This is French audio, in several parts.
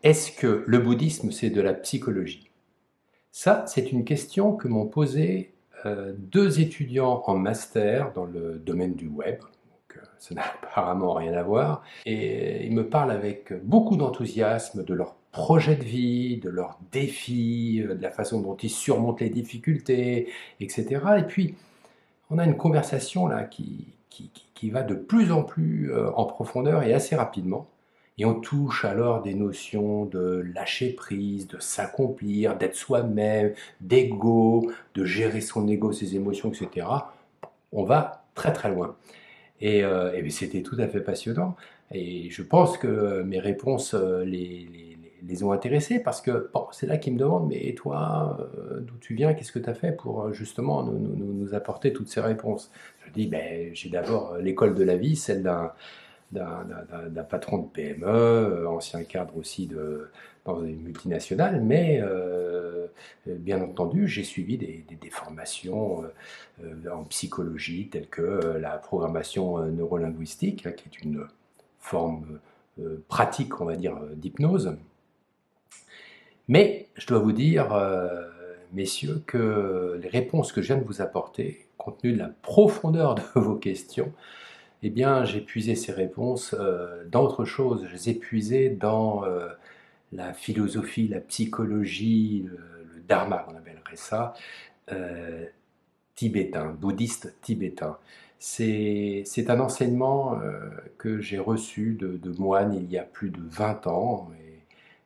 Est-ce que le bouddhisme, c'est de la psychologie? Ça, c'est une question que m'ont posée deux étudiants en master dans le domaine du web. Donc, ça n'a apparemment rien à voir. Et ils me parlent avec beaucoup d'enthousiasme de leur projet de vie, de leurs défis, de la façon dont ils surmontent les difficultés, etc. Et puis, on a une conversation là qui va de plus en plus en profondeur et assez rapidement. Et on touche alors des notions de lâcher prise, de s'accomplir, d'être soi-même, d'ego, de gérer son ego, ses émotions, etc. On va très très loin. Et c'était tout à fait passionnant. Et je pense que mes réponses les ont intéressés parce que bon, c'est là qu'ils me demandent, mais toi, d'où tu viens, qu'est-ce que tu as fait pour justement nous apporter toutes ces réponses? Je dis, ben, j'ai d'abord l'école de la vie, celle d'un patron de PME, ancien cadre aussi dans une multinationale, mais bien entendu, j'ai suivi des formations en psychologie telles que la programmation neurolinguistique, hein, qui est une forme pratique, on va dire, d'hypnose. Mais je dois vous dire, messieurs, que les réponses que je viens de vous apporter, compte tenu de la profondeur de vos questions, eh bien, j'ai puisé ces réponses dans autre chose. Je les ai puisées dans la philosophie, la psychologie, le dharma, on appellerait ça, euh, tibétain, bouddhiste tibétain. C'est un enseignement que j'ai reçu de moines il y a plus de 20 ans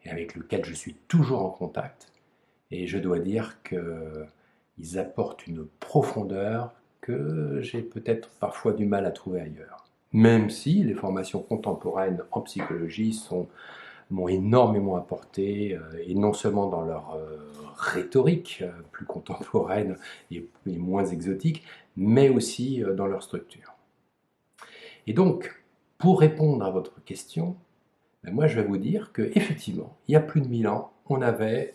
et avec lequel je suis toujours en contact. Et je dois dire qu'ils apportent une profondeur que j'ai peut-être parfois du mal à trouver ailleurs. Même si les formations contemporaines en psychologie m'ont énormément apporté, et non seulement dans leur rhétorique plus contemporaine et moins exotique, mais aussi dans leur structure. Et donc, pour répondre à votre question, ben moi je vais vous dire qu'effectivement, il y a plus de 1000 ans, on avait,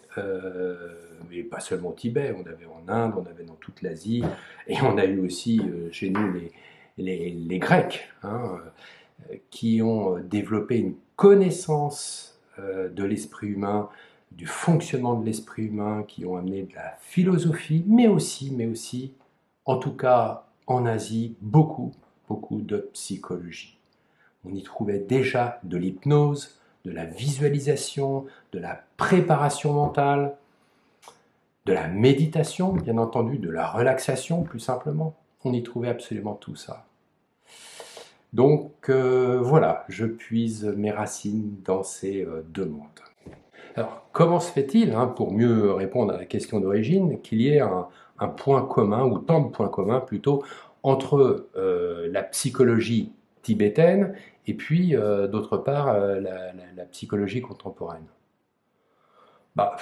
mais pas seulement au Tibet, on avait en Inde, on avait dans toute l'Asie, et on a eu aussi chez nous les Grecs, hein, qui ont développé une connaissance de l'esprit humain, du fonctionnement de l'esprit humain, qui ont amené de la philosophie, mais aussi, en tout cas en Asie, beaucoup de psychologie. On y trouvait déjà de l'hypnose, de la visualisation, de la préparation mentale, de la méditation, bien entendu, de la relaxation, plus simplement. On y trouvait absolument tout ça. Donc voilà, je puise mes racines dans ces deux mondes. Alors, comment se fait-il, hein, pour mieux répondre à la question d'origine, qu'il y ait un point commun, ou tant de points communs plutôt, entre la psychologie tibétaine et puis, d'autre part, la psychologie contemporaine? Bah,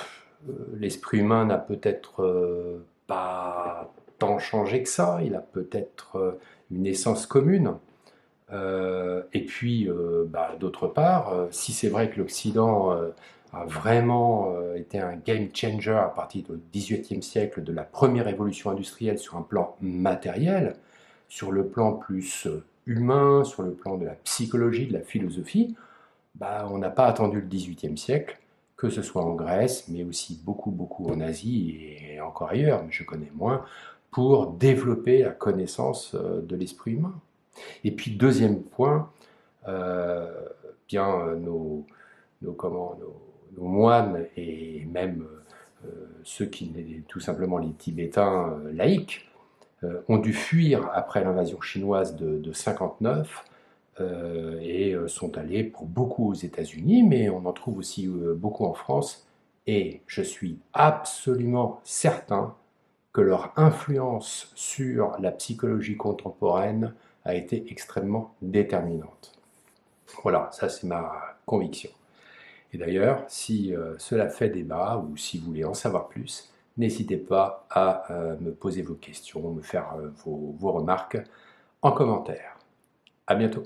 l'esprit humain n'a peut-être pas tant changé que ça, il a peut-être une essence commune. Et puis, bah, d'autre part, si c'est vrai que l'Occident a vraiment été un game changer à partir du XVIIIe siècle, de la première révolution industrielle sur un plan matériel, sur le plan plus humain, sur le plan de la psychologie, de la philosophie, bah, on n'a pas attendu le XVIIIe siècle, que ce soit en Grèce, mais aussi beaucoup en Asie et encore ailleurs, mais je connais moins, pour développer la connaissance de l'esprit humain. Et puis deuxième point, euh, bien nos moines et même ceux qui tout simplement les Tibétains laïcs ont dû fuir après l'invasion chinoise de 59 et sont allés pour beaucoup aux États-Unis, mais on en trouve aussi beaucoup en France. Et je suis absolument certain que leur influence sur la psychologie contemporaine a été extrêmement déterminante. Voilà, ça c'est ma conviction. Et d'ailleurs, si cela fait débat ou si vous voulez en savoir plus, n'hésitez pas à me poser vos questions, me faire vos remarques en commentaire. À bientôt.